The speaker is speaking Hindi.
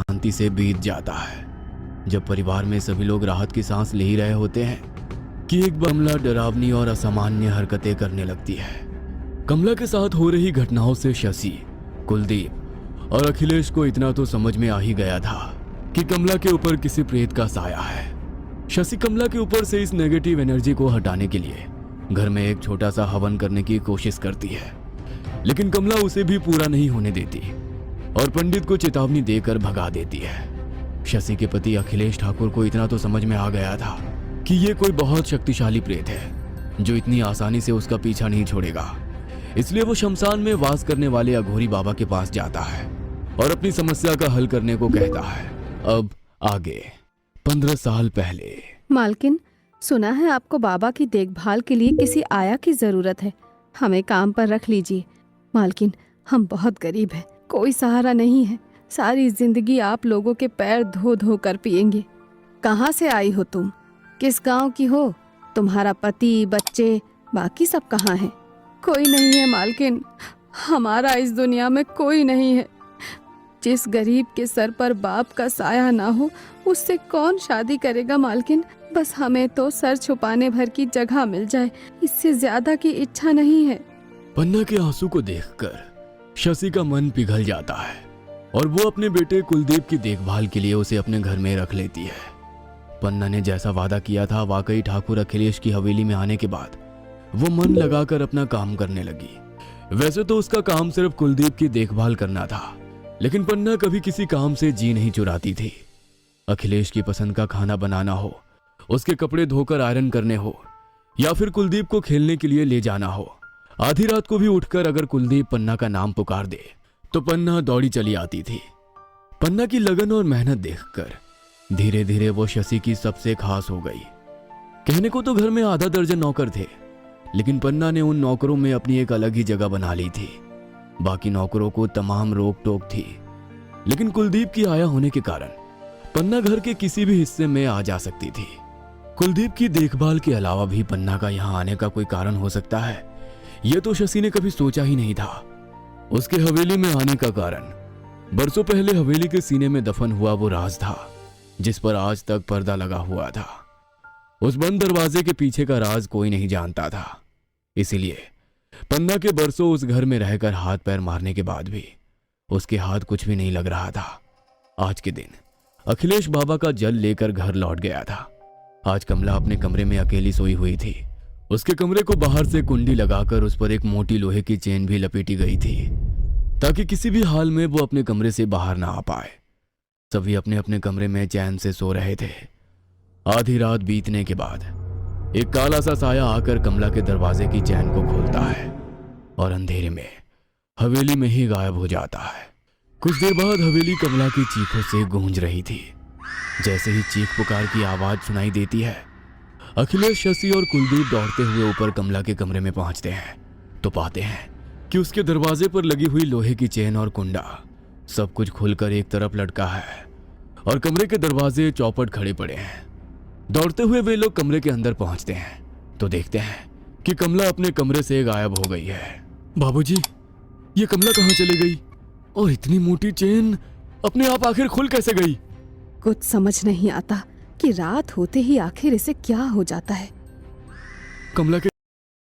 शांति से बीत जाता है। जब परिवार में सभी लोग राहत की सांस ले ही रहे होते हैं कि एक कमला डरावनी और असामान्य हरकतें करने लगती है। कमला के साथ हो रही घटनाओं से शशि, कुलदीप और अखिलेश को इतना तो समझ में आ ही गया था कि कमला के ऊपर किसी प्रेत का साया है। शशि कमला के ऊपर से इस नेगेटिव एनर्जी को हटाने के लिए घर में एक छोटा सा हवन करने की कोशिश करती है, लेकिन कमला उसे भी पूरा नहीं होने देती और पंडित को चेतावनी देकर भगा देती है। शशि के पति अखिलेश ठाकुर को इतना तो समझ में आ गया था कि ये कोई बहुत शक्तिशाली प्रेत है जो इतनी आसानी से उसका पीछा नहीं छोड़ेगा। इसलिए वो शमशान में वास करने वाले अघोरी बाबा के पास जाता है और अपनी समस्या का हल करने को कहता है। अब आगे 15 साल पहले। मालकिन, सुना है आपको बाबा की देखभाल के लिए किसी आया की जरूरत है, हमें काम पर रख लीजिए। मालकिन, हम बहुत गरीब हैं, कोई सहारा नहीं है, सारी जिंदगी आप लोगों के पैर धो धो कर पिएंगे। कहाँ से आई हो तुम? किस गांव की हो? तुम्हारा पति, बच्चे, बाकी सब कहाँ हैं? कोई नहीं है मालकिन, हमारा इस दुनिया में कोई नहीं है। जिस गरीब के सर पर बाप का साया ना हो उससे कौन शादी करेगा मालकिन? बस हमें तो सर छुपाने भर की जगह मिल जाए, इससे ज्यादा की इच्छा नहीं है। पन्ना के आंसू को देखकर शशि का मन पिघल जाता है और वो अपने बेटे कुलदीप की देखभाल के लिए उसे अपने घर में रख लेती है। पन्ना ने जैसा वादा किया था, वाकई ठाकुर अखिलेश की हवेली में आने के बाद वो मन लगाकर अपना काम करने लगी। वैसे तो उसका काम सिर्फ कुलदीप की देखभाल करना था, लेकिन पन्ना कभी किसी काम से जी नहीं चुराती थी। अखिलेश की पसंद का खाना बनाना हो, उसके कपड़े धोकर आयरन करने हो या फिर कुलदीप को खेलने के लिए ले जाना हो, आधी रात को भी उठकर अगर कुलदीप पन्ना का नाम पुकार दे तो पन्ना दौड़ी चली आती थी। पन्ना की लगन और मेहनत देखकर धीरे धीरे वो शशि की सबसे खास हो गई। कहने को तो घर में आधा दर्जन नौकर थे, लेकिन पन्ना ने उन नौकरों में अपनी एक अलग ही जगह बना ली थी। बाकी नौकरों को तमाम रोक टोक थी, लेकिन कुलदीप की आया होने के कारण पन्ना घर के किसी भी हिस्से में आ जा सकती थी। कुलदीप की देखभाल के अलावा भी पन्ना का यहाँ आने का कोई कारण हो सकता है, यह तो शशि ने कभी सोचा ही नहीं था। उसके हवेली में आने का कारण बरसों पहले हवेली के सीने में दफन हुआ वो राज था जिस पर आज तक पर्दा लगा हुआ था। उस बंद दरवाजे के पीछे का राज कोई नहीं जानता था, इसीलिए पन्ना के बरसों उस घर में रहकर हाथ पैर मारने के बाद भी उसके हाथ कुछ भी नहीं लग रहा था। आज के दिन अखिलेश बाबा का जल लेकर घर लौट गया था। आज कमला अपने कमरे में अकेली सोई हुई थी। उसके कमरे को बाहर से कुंडी लगाकर उस पर एक मोटी लोहे की चेन भी लपेटी गई थी ताकि किसी भी हाल में वो अपने कमरे से बाहर ना आ पाए। सभी अपने अपने कमरे में चैन से सो रहे थे। आधी रात बीतने के बाद एक काला सा साया आकर कमला के दरवाजे की चैन को खोलता है और अंधेरे में हवेली में ही गायब हो जाता है। कुछ देर बाद हवेली कमला की चीखों से गूंज रही थी। जैसे ही चीख पुकार की आवाज सुनाई देती है, अखिलेश, शशि और कुलदीप दौड़ते हुए ऊपर कमला के कमरे में पहुंचते हैं तो पाते हैं कि उसके दरवाजे पर लगी हुई लोहे की चेन और कुंडा सब कुछ खुलकर एक तरफ लटका है और कमरे के दरवाजे चौपट खड़े पड़े हैं। दौड़ते हुए वे लोग कमरे के अंदर पहुंचते हैं तो देखते हैं कि कमला अपने कमरे से गायब हो गई है। बाबूजी, ये कमला कहाँ चली गई और इतनी मोटी चेन अपने आप आखिर खुल कैसे गई? कुछ समझ नहीं आता कि रात होते ही आखिर इसे क्या हो जाता है। कमला के